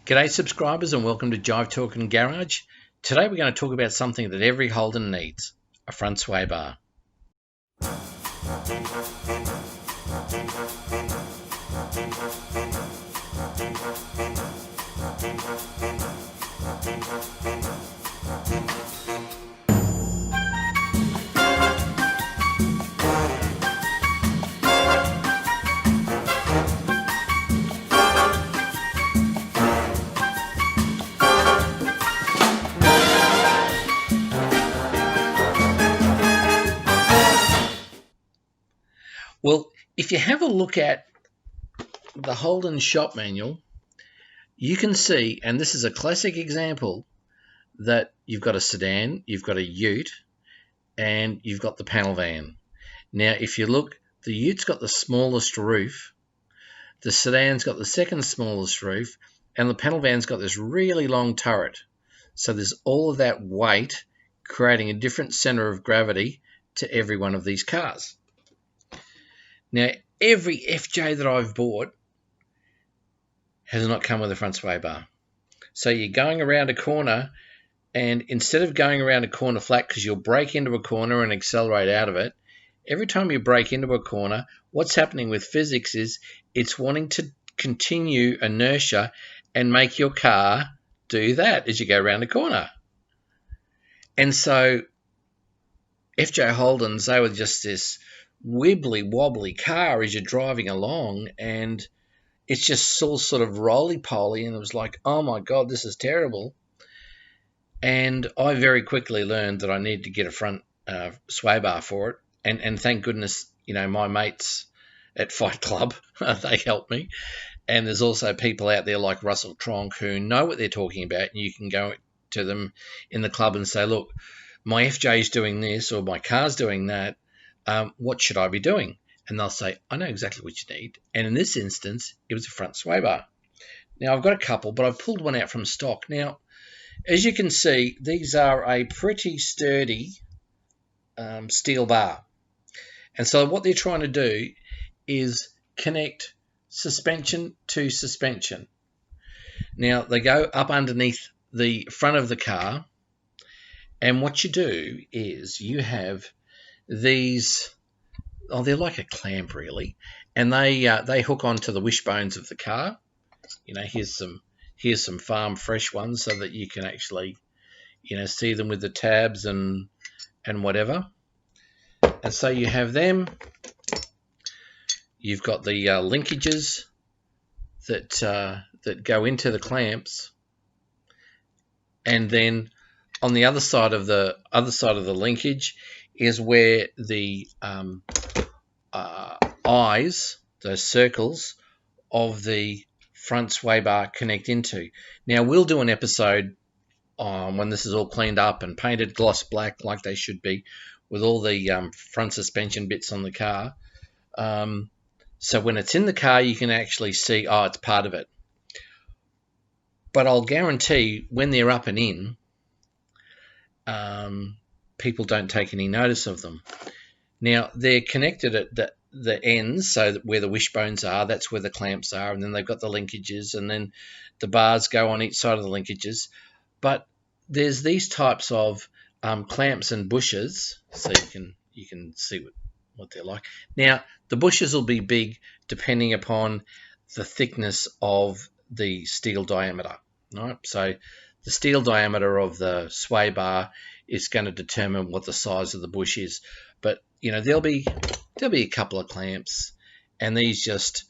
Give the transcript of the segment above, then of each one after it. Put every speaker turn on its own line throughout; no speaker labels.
G'day subscribers and welcome to Jive Talk and Garage. Today we're going to talk about something that every Holden needs, a front sway bar. Well, if you have a look at the Holden shop manual, you can see, and this is a classic example, that you've got a sedan, you've got a ute, and you've got the panel van. Now, if you look, the ute's got the smallest roof, the sedan's got the second smallest roof, and the panel van's got this really long turret. So there's all of that weight creating a different center of gravity to every one of these cars. Now, every FJ that I've bought has not come with a front sway bar. So you're going around a corner, and instead of going around a corner flat, because you'll break into a corner and accelerate out of it, every time you break into a corner, what's happening with physics is it's wanting to continue inertia and make your car do that as you go around a corner. And so FJ Holdens, they were just this wibbly wobbly car as you're driving along, and it's just all sort of roly-poly, and it was like, oh my god, this is terrible. And I very quickly learned that I needed to get a front sway bar for it, and thank goodness, you know, my mates at Fight Club, they helped me. And there's also people out there like Russell Tronk who know what they're talking about, and you can go to them in the club and say, look, my FJ's doing this or my car's doing that. What should I be doing? And they'll say, I know exactly what you need. And in this instance, it was a front sway bar. Now, I've got a couple, but I've pulled one out from stock. Now, as you can see, these are a pretty sturdy steel bar. And so what they're trying to do is connect suspension to suspension. Now, they go up underneath the front of the car. And what you do is you have these, they're like a clamp really, and they hook onto the wishbones of the car. You know, here's some farm fresh ones so that you can actually, you know, see them with the tabs and whatever. And so you have them. You've got the linkages that go into the clamps, and then on the other side of the linkage is where the eyes, those circles of the front sway bar connect into. Now, we'll do an episode when this is all cleaned up and painted gloss black like they should be, with all the front suspension bits on the car. So when it's in the car, you can actually see, oh, it's part of it. But I'll guarantee when they're up and in, people don't take any notice of them. Now, they're connected at the ends, so that where the wishbones are, that's where the clamps are, and then they've got the linkages, and then the bars go on each side of the linkages. But there's these types of clamps and bushes, so you can see what they're like. Now, the bushes will be big depending upon the thickness of the steel diameter. Right? So the steel diameter of the sway bar is going to determine what the size of the bush is. But you know, there'll be a couple of clamps, and these just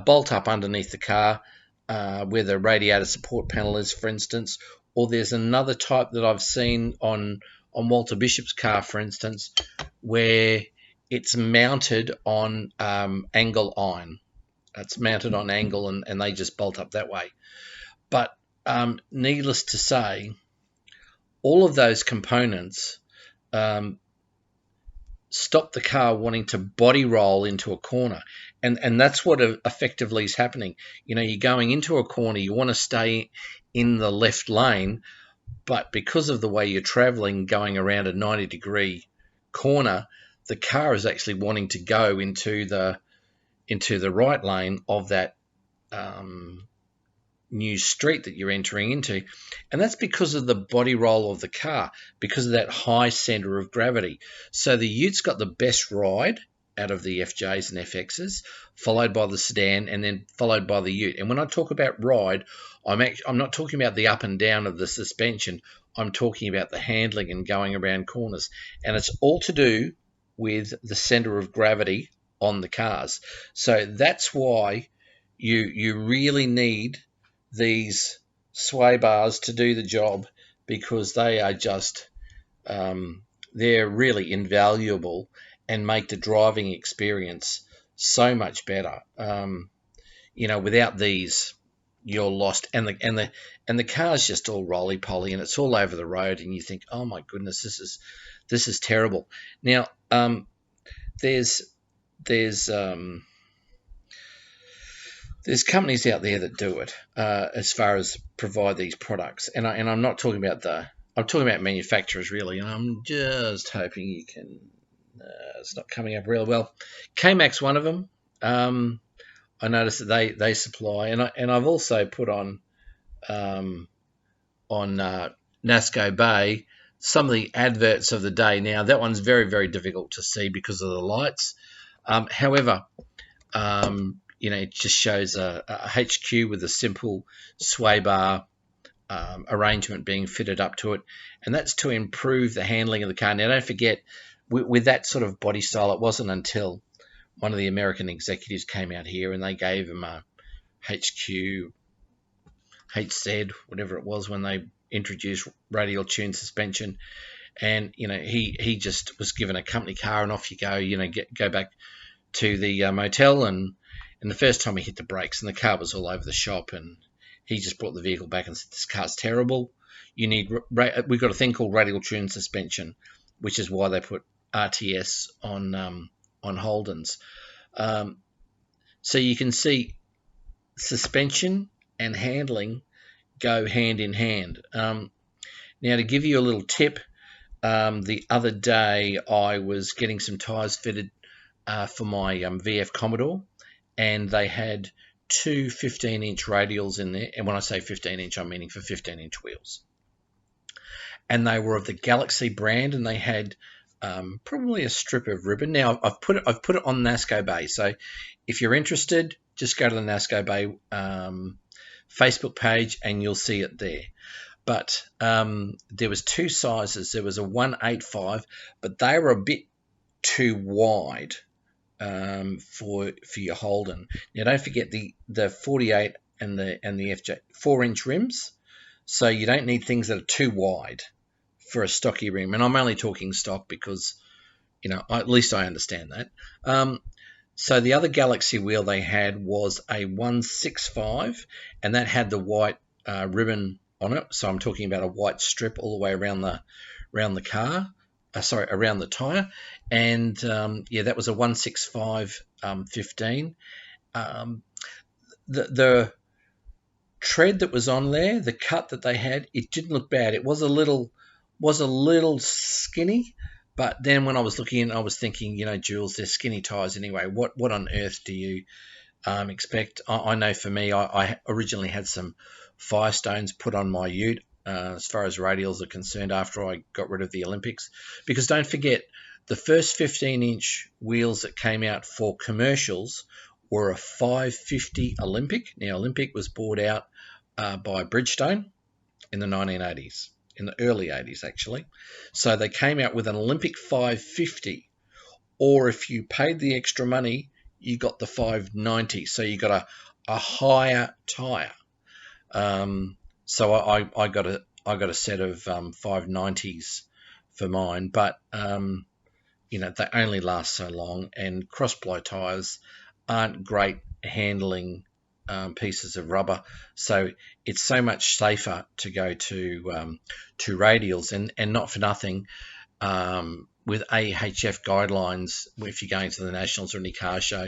bolt up underneath the car where the radiator support panel is, for instance. Or there's another type that I've seen on Walter Bishop's car, for instance, where it's mounted on angle iron. It's mounted on angle, and they just bolt up that way. But needless to say, all of those components stop the car wanting to body roll into a corner. And that's what effectively is happening. You know, you're going into a corner, you want to stay in the left lane, but because of the way you're traveling, going around a 90-degree corner, the car is actually wanting to go into the right lane of that new street that you're entering into. And that's because of the body roll of the car, because of that high center of gravity. So the Utes got the best ride out of the FJs and FXs, followed by the sedan, and then followed by the Ute. And when I talk about ride, I'm not talking about the up and down of the suspension. I'm talking about the handling and going around corners. And it's all to do with the center of gravity on the cars. So that's why you really need these sway bars to do the job, because they are just they're really invaluable and make the driving experience so much better. Without these, you're lost, and the car's just all roly poly, and it's all over the road, and you think, oh my goodness, this is terrible. Now, there's companies out there that do it as far as provide these products, and I'm not talking about I'm talking about manufacturers really, and I'm just hoping you can. It's not coming up real well. K-Mac's one of them. I noticed that they supply, and I've also put on Nasco Bay some of the adverts of the day. Now that one's very, very difficult to see because of the lights. However, it just shows a HQ with a simple sway bar arrangement being fitted up to it, and that's to improve the handling of the car. Now, don't forget, with that sort of body style, it wasn't until one of the American executives came out here and they gave him a HQ, HZ, whatever it was, when they introduced radial tune suspension. And, he just was given a company car and off you go, go back to the motel. And the first time he hit the brakes and the car was all over the shop, and he just brought the vehicle back and said, this car's terrible. We've got a thing called radial tune suspension, which is why they put RTS on Holdens. So you can see suspension and handling go hand in hand. Now, to give you a little tip, the other day I was getting some tyres fitted for my VF Commodore, and they had two 15-inch radials in there. And when I say 15-inch, I'm meaning for 15-inch wheels. And they were of the Galaxy brand, and they had probably a strip of ribbon. Now, I've put it on Nasco Bay. So if you're interested, just go to the Nasco Bay Facebook page and you'll see it there. But there was two sizes. There was a 185, but they were a bit too wide for your Holden. Now, don't forget the 48 and the FJ 4-inch rims. So you don't need things that are too wide for a stocky rim, and I'm only talking stock because, at least I understand that. So the other Galaxy wheel they had was a 165, and that had the white ribbon on it. So I'm talking about a white strip all the way around the car. Around the tire, and that was a 165 15. The tread that was on there, the cut that they had, it didn't look bad. It was a little skinny, but then when I was looking, I was thinking, Jules, they're skinny tires anyway. What on earth do you expect? I know for me, I originally had some Firestones put on my Ute as far as radials are concerned after I got rid of the Olympics, because don't forget, the first 15-inch wheels that came out for commercials were a 550 Olympic. Now, Olympic was bought out by Bridgestone in the 1980s, in the early 80s actually. So they came out with an Olympic 550, or if you paid the extra money, you got the 590. So you got a higher tire. So I got a set of 590s for mine, but they only last so long, and cross-blow tires aren't great handling pieces of rubber, so it's so much safer to go to radials, and not for nothing. With AHF guidelines, if you're going to the Nationals or any car show,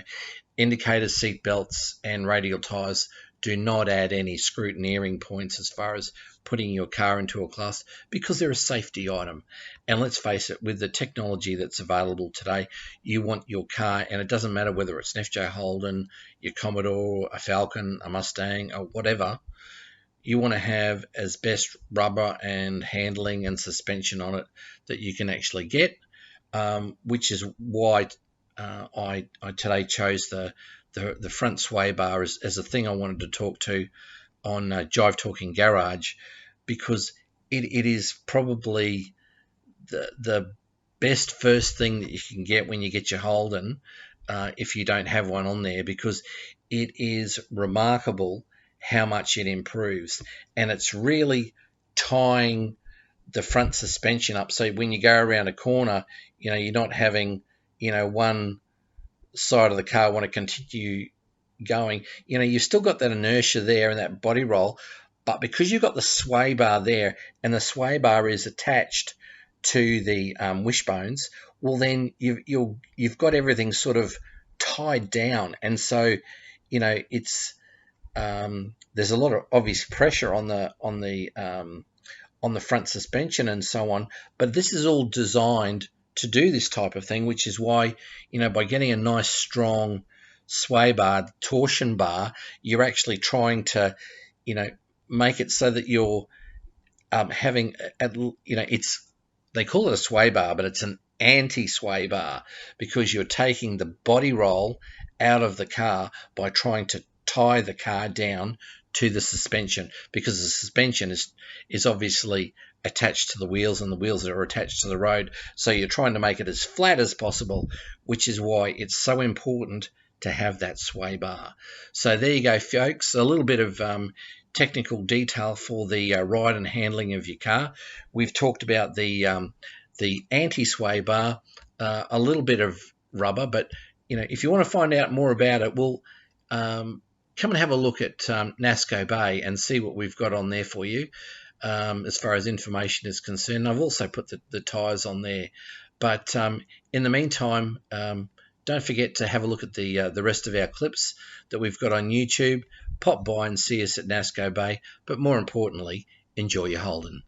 indicators, seat belts, and radial tires do not add any scrutineering points as far as putting your car into a class, because they're a safety item. And let's face it, with the technology that's available today, you want your car, and it doesn't matter whether it's an FJ Holden, your Commodore, a Falcon, a Mustang, or whatever, you want to have as best rubber and handling and suspension on it that you can actually get, which is why I today chose the front sway bar as a thing I wanted to talk to on Jive Talking Garage, because it is probably the best first thing that you can get when you get your Holden, if you don't have one on there, because it is remarkable how much it improves, and it's really tying the front suspension up, so when you go around a corner, you're not having one side of the car want to continue going. You've still got that inertia there and that body roll, but because you've got the sway bar there, and the sway bar is attached to the wishbones, well, then you've got everything sort of tied down, and so it's there's a lot of obvious pressure on the front suspension and so on, but this is all designed to do this type of thing, which is why, by getting a nice strong sway bar, torsion bar, you're actually trying to, make it so that you're having, they call it a sway bar, but it's an anti-sway bar, because you're taking the body roll out of the car by trying to tie the car down to the suspension, because the suspension is obviously attached to the wheels, and the wheels are attached to the road, so you're trying to make it as flat as possible, which is why it's so important to have that sway bar. So there you go, folks, a little bit of technical detail for the ride and handling of your car. We've talked about the anti-sway bar, a little bit of rubber, but if you want to find out more about it, we'll come and have a look at NASCO Bay and see what we've got on there for you, as far as information is concerned. I've also put the tyres on there. But in the meantime, don't forget to have a look at the rest of our clips that we've got on YouTube. Pop by and see us at NASCO Bay. But more importantly, enjoy your Holden.